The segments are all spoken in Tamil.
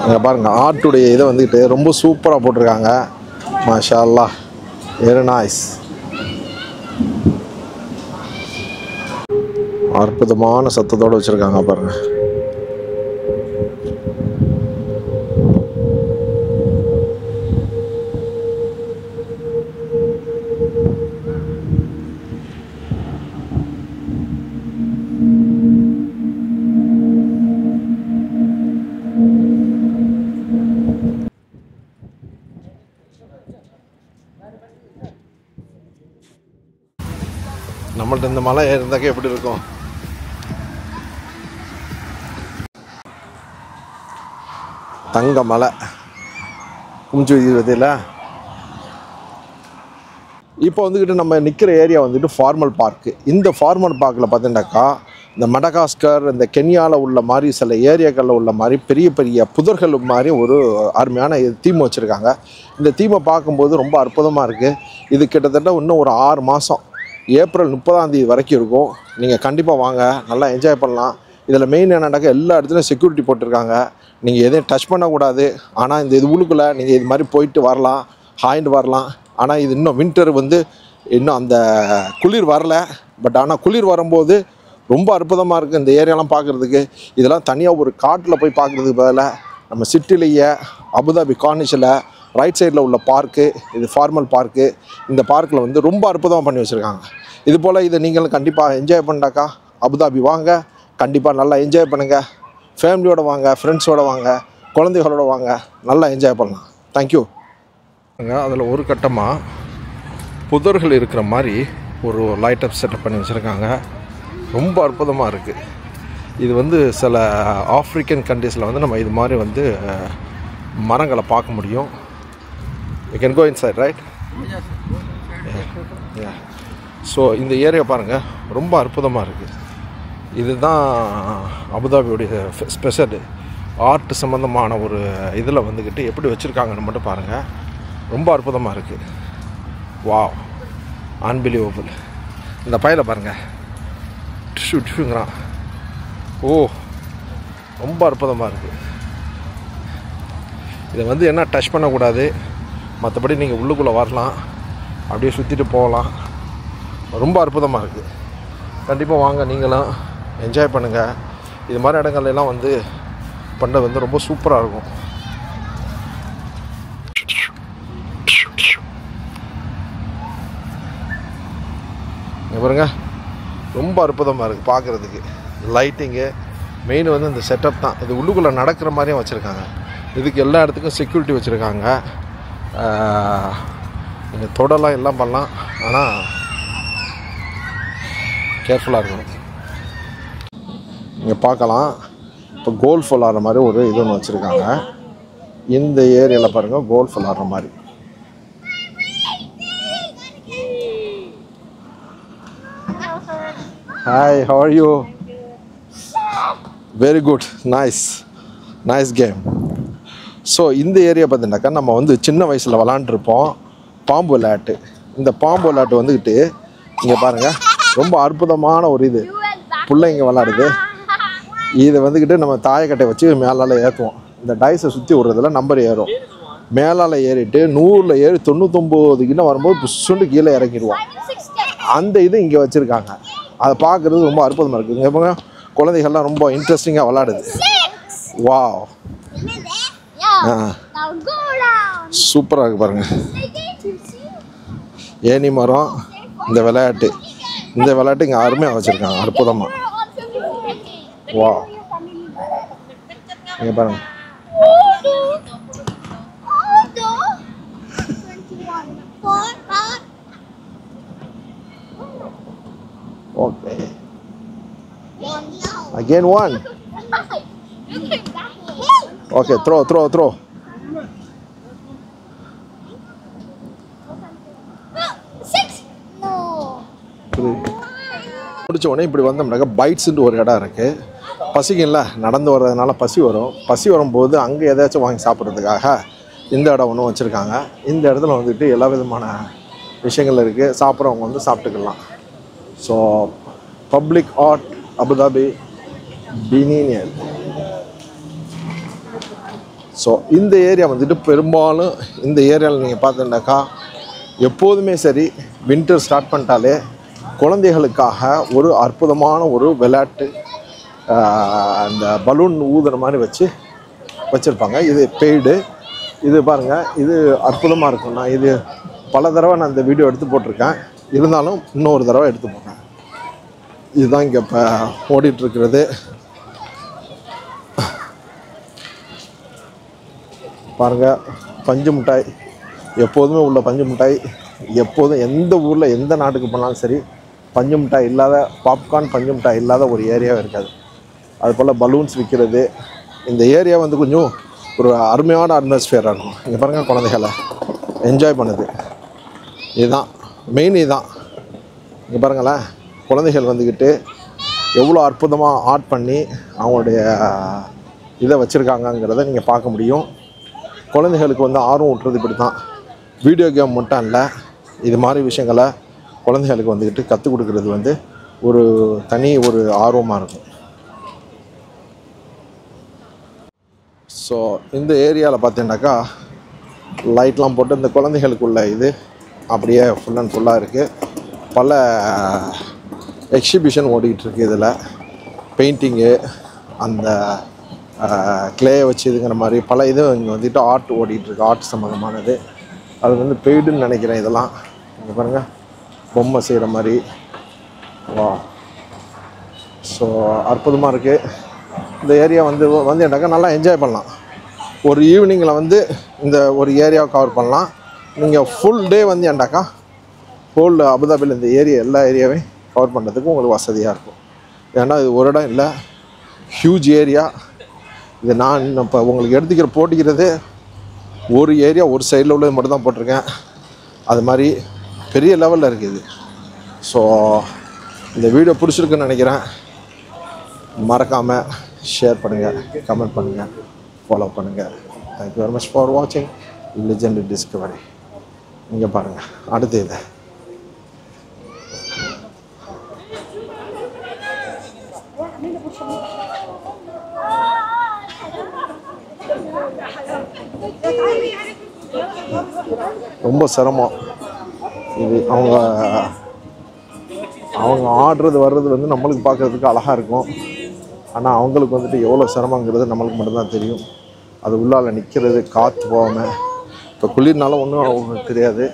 இங்கே பாருங்கள் ஆர்ட்டுடைய இதை வந்துட்டு ரொம்ப சூப்பராக போட்டிருக்காங்க. மாஷா அல்லாஹ், வெரி நைஸ். அற்புதமான சத்தத்தோடு வச்சுருக்காங்க பாருங்கள். நம்மள்ட்ட இந்த மலை இருந்தாக்க எப்படி இருக்கும்? தங்க மலை குமிச்சு வைக்கிறதில்ல. இப்போ வந்துக்கிட்டு நம்ம நிற்கிற ஏரியா வந்துட்டு ஃபார்மல் பார்க்கு. இந்த ஃபார்மல் பார்க்கில் பார்த்தீங்கன்னாக்கா இந்த மடகாஸ்கர், இந்த கென்யாவில் உள்ள மாதிரி சில ஏரியாக்களில் உள்ள மாதிரி பெரிய பெரிய புதர்கள் மாதிரி ஒரு அருமையான தீம் வச்சுருக்காங்க. இந்த தீமை பார்க்கும்போது ரொம்ப அற்புதமாக இருக்குது. இது கிட்டத்தட்ட இன்னும் ஒரு 6 மாதம், ஏப்ரல் 30ஆம் தேதி வரைக்கும் இருக்கும். நீங்கள் கண்டிப்பாக வாங்க, நல்லா என்ஜாய் பண்ணலாம். இதில் மெயின் என்னன்னாக்கா எல்லா இடத்துலையும் செக்யூரிட்டி போட்டிருக்காங்க. நீங்கள் எதையும் டச் பண்ணக்கூடாது. ஆனால் இந்த இது உள்ளுக்குள்ளே நீங்கள் இது மாதிரி போயிட்டு வரலாம், ஹாய்ண்டு வரலாம். ஆனால் இது இன்னும் வின்டர் வந்து இன்னும் அந்த குளிர் வரல. பட் ஆனால் குளிர் வரும்போது ரொம்ப அற்புதமாக இருக்குது இந்த ஏரியாலாம் பார்க்குறதுக்கு. இதெல்லாம் தனியாக ஒரு காட்டில் போய் பார்க்குறதுக்கு பதிலாக நம்ம சிட்டிலேயே அபுதாபி கார்னிஷில் ரைட் சைடில் உள்ள பார்க்கு, இது ஃபார்மல் பார்க்கு. இந்த பார்க்கில் வந்து ரொம்ப அற்புதமாக பண்ணி வச்சுருக்காங்க. இது போல் இதை நீங்களும் கண்டிப்பாக என்ஜாய் பண்ணாக்கா அபுதாபி வாங்க, கண்டிப்பாக நல்லா என்ஜாய் பண்ணுங்கள். ஃபேமிலியோடு வாங்க, ஃப்ரெண்ட்ஸோடு வாங்க, குழந்தைகளோட வாங்க, நல்லா என்ஜாய் பண்ணலாம். தேங்க்யூ. அதில் ஒரு கட்டமாக புதர்கள் இருக்கிற மாதிரி ஒரு லைட்டப் செட்டப் பண்ணி வச்சுருக்காங்க. ரொம்ப அற்புதமாக இருக்குது. இது வந்து சில ஆஃப்ரிக்கன் கண்ட்ரீஸில் வந்து நம்ம இது மாதிரி வந்து மரங்களை பார்க்க முடியும். You can go inside, right? Yeah. So இந்த ஏரியா பாருங்கள், ரொம்ப அற்புதமாக இருக்குது. இதுதான் அபுதாபியுடைய ஸ்பெஷல் ஆர்ட் சம்மந்தமான ஒரு இதில் வந்துக்கிட்டு எப்படி வச்சுருக்காங்கன்னு மட்டும் பாருங்கள். ரொம்ப அற்புதமாக இருக்குது. Wow, unbelievable. இந்த பையில பாருங்கள், டிஷ்யூங்கிறான். ஓ, ரொம்ப அற்புதமாக இருக்குது. இதை வந்து என்ன டச் பண்ணக்கூடாது, மற்றபடி நீங்கள் உள்ளுக்குள்ளே வரலாம், அப்படியே சுற்றிட்டு போகலாம். ரொம்ப அற்புதமாக இருக்குது. கண்டிப்பாக வாங்க, நீங்களும் என்ஜாய் பண்ணுங்கள். இது மாதிரி இடங்கள்லாம் வந்து பண்ணுறது வந்து ரொம்ப சூப்பராக இருக்கும். இங்கே பாருங்கள், ரொம்ப அற்புதமாக இருக்குது பார்க்குறதுக்கு. லைட்டிங்கு மெயின் வந்து இந்த செட்டப் தான். இது உள்ளுக்குள்ளே நடக்கிற மாதிரியும் வச்சுருக்காங்க. இதுக்கு எல்லா இடத்துக்கும் செக்யூரிட்டி வச்சுருக்காங்க. நீங்கள் தொடலாம் எல்லாம் பண்ணலாம், ஆனால் கேர்ஃபுல்லாக இருக்கணும். இங்கே பார்க்கலாம், இப்போ கோல்ஃப் விளாட்ற மாதிரி ஒரு இது ஒன்று வச்சுருக்காங்க. இந்த ஏரியாவில் பாருங்கள், கோல்ஃப் விளாட்ற மாதிரி. Hi, how are you? Very good, nice game. So இந்த ஏரியா பார்த்தீங்கன்னாக்கா நம்ம வந்து சின்ன வயசில் விளாண்டுருப்போம் பாம்பு விளையாட்டு. இந்த பாம்பு விளையாட்டு வந்துக்கிட்டு இங்கே பாருங்கள், ரொம்ப அற்புதமான ஒரு இது பிள்ளைங்க விளாடுது. இதை வந்துக்கிட்டு நம்ம தாயக்கட்டை வச்சு மேலால் ஏற்றுவோம். இந்த டைஸை சுற்றி விடுறதுல நம்பர் ஏறும். மேலால் ஏறிட்டு 100ல் ஏறி 99 கிட்ட வரும்போது புஷ்ஷுண்டு கீழே இறங்கிடுவோம். அந்த இது இங்கே வச்சுருக்காங்க. அதை பார்க்குறது ரொம்ப அற்புதமாக இருக்குது. இங்கே பாருங்க, குழந்தைகள்லாம் ரொம்ப இன்ட்ரெஸ்டிங்காக விளாடுது. வாவ், சூப்பராக இருக்குது பாருங்கள். ஏனி மரம், இந்த விளையாட்டு இங்கே அருமையாக வச்சுருக்காங்க, அற்புதமாக. வா, இங்கே பாருங்கள். Okay, again one. Okay, throw. முடிச்ச உடனே இப்படி வந்தோம்னாக்கா பைட்ஸுன்ட்டு ஒரு இடம் இருக்குது. பசிக்கும்ல, நடந்து வர்றதுனால பசி வரும். பசி வரும்போது அங்கே எதாச்சும் வாங்கி சாப்பிட்றதுக்காக இந்த இடம் ஒன்று வச்சுருக்காங்க. இந்த இடத்துல வந்துட்டு எல்லா விதமான விஷயங்கள் இருக்குது. சாப்பிட்றவங்க வந்து சாப்பிட்டுக்கலாம். So public art Abu Dhabi பினினியல். So இந்த ஏரியா வந்துட்டு பெரும்பாலும் இந்த ஏரியாவில் நீங்கள் பார்த்தீங்கன்னாக்கா எப்போதுமே சரி வின்டர் ஸ்டார்ட் பண்ணிட்டாலே குழந்தைகளுக்காக ஒரு அற்புதமான ஒரு விளையாட்டு அந்த பலூன் ஊதுற மாதிரி வச்சுருப்பாங்க. இது பெய்டு. இது பாருங்கள், இது அற்புதமாக இருக்கும். நான் இது பல தடவை நான் இந்த வீடியோ எடுத்து போட்டிருக்கேன். இருந்தாலும் இன்னொரு தடவை எடுத்து போட்டேன். இதுதான் இங்கே இப்போ ஓடிட்டுருக்கிறது. பாருங்கள், பஞ்சு மிட்டாய், எப்போதுமே உள்ள பஞ்சு மிட்டாய். எப்போதும் எந்த ஊரில் எந்த நாட்டுக்கு போனாலும் சரி பஞ்சு மிட்டாய் இல்லாத, பாப்கார்ன் பஞ்சு மிட்டாய் இல்லாத ஒரு ஏரியாவே இருக்காது. அதுபோல் பலூன்ஸ் விற்கிறது. இந்த ஏரியா வந்து கொஞ்சம் ஒரு அருமையான அட்மாஸ்ஃபியராக இருக்கும். இங்கே பாருங்கள், குழந்தைகளை என்ஜாய் பண்ணுது. இதுதான் மெயின். இதுதான் இங்கே பாருங்களேன், குழந்தைகள் வந்துக்கிட்டு எவ்வளோ அற்புதமாக ஆர்ட் பண்ணி அவங்களுடைய இதை வச்சுருக்காங்கங்கிறத நீங்கள் பார்க்க முடியும். குழந்தைகளுக்கு வந்து ஆர்வம் விட்டுறது இப்படி தான். வீடியோ கேம் மட்டும் இல்லை, இது மாதிரி விஷயங்களை குழந்தைகளுக்கு வந்துக்கிட்டு கற்றுக் கொடுக்குறது வந்து ஒரு தனி ஒரு ஆர்வமாக இருக்கும். ஸோ இந்த ஏரியாவில் பார்த்தீங்கன்னாக்கா லைட்லாம் போட்டு இந்த குழந்தைகளுக்குள்ள இது அப்படியே ஃபுல் அண்ட் ஃபுல்லாக இருக்குது. பல எக்ஸிபிஷன் ஓடிக்கிட்டு இதில் பெயிண்டிங்கு, அந்த கிளே வச்சு இதுங்கிற மாதிரி பல இது இங்கே வந்துட்டு ஆர்ட் ஓடிட்டுருக்கு. ஆர்ட் சம்மந்தமானது. அது வந்து பெய்டுன்னு நினைக்கிறேன். இதெல்லாம் இங்கே பாருங்கள், பொம்மை செய்கிற மாதிரி. வா, ஸோ அற்புதமாக இருக்குது. இந்த ஏரியா வந்து என்னக்கா நல்லா என்ஜாய் பண்ணலாம். ஒரு ஈவினிங்கில் வந்து இந்த ஒரு ஏரியாவை கவர் பண்ணலாம். நீங்கள் ஃபுல் டே வந்து ஏண்டாக்கா ஹோல் அபுதாபியில் இந்த ஏரியா எல்லா ஏரியாவையும் கவர் பண்ணுறதுக்கு உங்களுக்கு வசதியாக இருக்கும். ஏன்னா இது ஒரு இடம் இல்லை, ஹியூஜ் ஏரியா. இது நான் இப்போ உங்களுக்கு போட்டிக்கிறது ஒரு ஏரியா, ஒரு சைடில் உள்ளது மட்டும் தான் போட்டிருக்கேன். அது மாதிரி பெரிய லெவலில் இருக்குது. ஸோ இந்த வீடியோ பிடிச்சிருக்குன்னு நினைக்கிறேன். மறக்காமல் ஷேர் பண்ணுங்கள், கமெண்ட் பண்ணுங்கள், ஃபாலோ பண்ணுங்கள். தேங்க்யூ வெரி மச் ஃபார் வாட்சிங் லெஜெண்ட் டிஸ்கவரி. இங்கே பாருங்கள், அடுத்து இது ரொம்ப சிரமம். இது அவங்க ஆடுறது வர்றது வந்து நம்மளுக்கு பார்க்குறதுக்கு அழகாக இருக்கும். ஆனால் அவங்களுக்கு வந்துட்டு எவ்வளோ சிரமங்கிறது நம்மளுக்கு மட்டும்தான் தெரியும். அது உள்ளால் நிற்கிறது, காற்று போகாமல். இப்போ குளிர்னாலும் ஒன்றும் அவங்களுக்கு தெரியாது.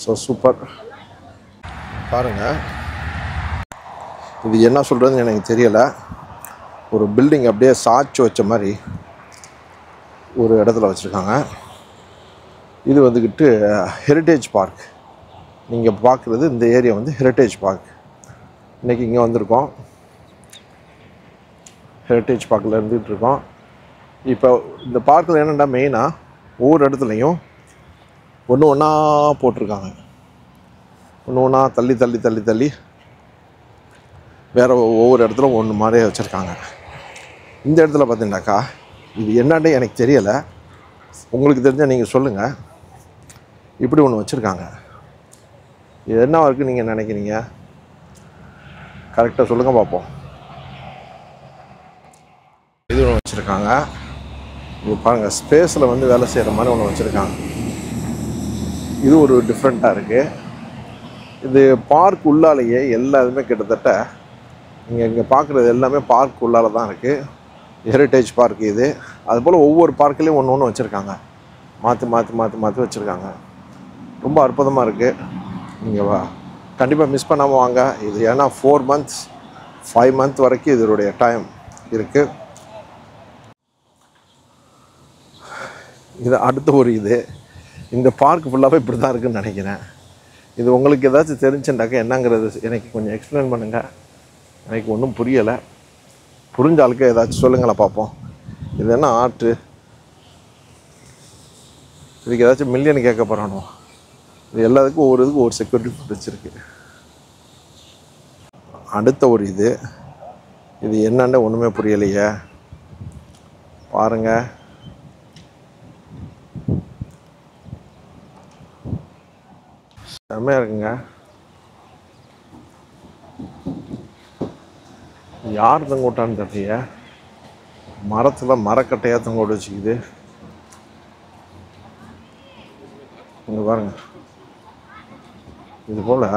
So super. பாருங்கள், இது என்ன சொல்கிறதுன்னு எனக்கு தெரியலை. ஒரு பில்டிங் அப்படியே சாய்ச்சி வச்ச மாதிரி ஒரு இடத்துல வச்சுருக்காங்க. இது வந்துக்கிட்டு ஹெரிட்டேஜ் பார்க். நீங்கள் பார்க்குறது இந்த ஏரியா வந்து ஹெரிட்டேஜ் பார்க். இன்றைக்கி இங்கே வந்திருக்கோம், ஹெரிட்டேஜ் பார்க்கில் இருந்துகிட்ருக்கோம். இப்போ இந்த பார்க்கில் என்னென்னா மெயினாக ஒவ்வொரு இடத்துலையும் ஒன்று ஒன்றா போட்டிருக்காங்க. ஒன்று ஒன்றா தள்ளி தள்ளி தள்ளி தள்ளி வேறு ஒவ்வொரு இடத்துல ஒன்று மாதிரியே வச்சுருக்காங்க. இந்த இடத்துல பார்த்தீங்கன்னாக்கா இது என்னன்னு எனக்கு தெரியலை. உங்களுக்கு தெரிஞ்சால் நீங்கள் சொல்லுங்கள். இப்படி ஒன்று வச்சுருக்காங்க. இது என்ன இருக்குன்னு நீங்கள் நினைக்கிறீங்க? கரெக்டாக சொல்லுங்கள் பார்ப்போம். இது ஒன்று வச்சுருக்காங்க. இது பாருங்கள், ஸ்பேஸில் வந்து வேலை செய்கிற மாதிரி ஒன்று வச்சுருக்காங்க. இது ஒரு டிஃப்ரெண்ட்டாக இருக்குது. இது பார்க் உள்ளாலேயே எல்லாருமே கிட்டத்தட்ட நீங்கள் இங்கே பார்க்குறது எல்லாமே பார்க் உள்ளால தான் இருக்குது. ஹெரிட்டேஜ் பார்க் இது. அதுபோல் ஒவ்வொரு பார்க்லேயும் ஒன்று ஒன்று வச்சுருக்காங்க. மாற்றி மாற்றி மாற்றி மாற்றி வச்சுருக்காங்க. ரொம்ப அற்புதமாக இருக்குது. நீங்கள் கண்டிப்பாக மிஸ் பண்ணாமல் வாங்க. இது ஏன்னா 4 months 5 months வரைக்கும் இதனுடைய டைம் இருக்குது. இது அடுத்த ஒரு இந்த பார்க் ஃபுல்லாகவே இப்படி தான் இருக்குதுன்னு நினைக்கிறேன். இது உங்களுக்கு ஏதாச்சும் தெரிஞ்சுட்டாக்கா என்னங்கிறது எனக்கு கொஞ்சம் எக்ஸ்பிளைன் பண்ணுங்கள். எனக்கு ஒன்றும் புரியலை. புரிஞ்ச ஆளுக்கு ஏதாச்சும் சொல்லுங்களா பார்ப்போம். இது என்ன ஆர்ட்டு? இதுக்கு ஏதாச்சும் மில்லியன் கேட்க போகிறானோ? இது எல்லாத்துக்கும் ஒவ்வொரு இதுக்கும் ஒரு செக்யூரிட்டி வச்சுருக்கு. அடுத்த ஒரு இது என்னன்னு ஒன்றுமே புரியலையே. பாருங்கள், செம்மையாக இருக்குங்க. யார் தங்க விட்டான்னு தெரியல. மரத்தில் மரக்கட்டையாக தொங்க விட்டு வச்சுக்குது. இங்கே பாருங்க, இது போல்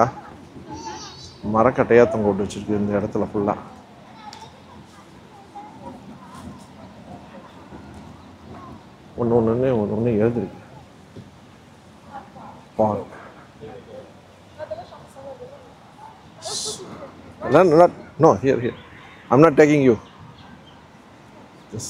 மரக்கட்டையாக தொங்க விட்டு வச்சுருக்கு இந்த இடத்துல ஃபுல்லாக. ஒன்று ஒன்று எழுதிருக்கு park. No, here. I'm not taking you. This.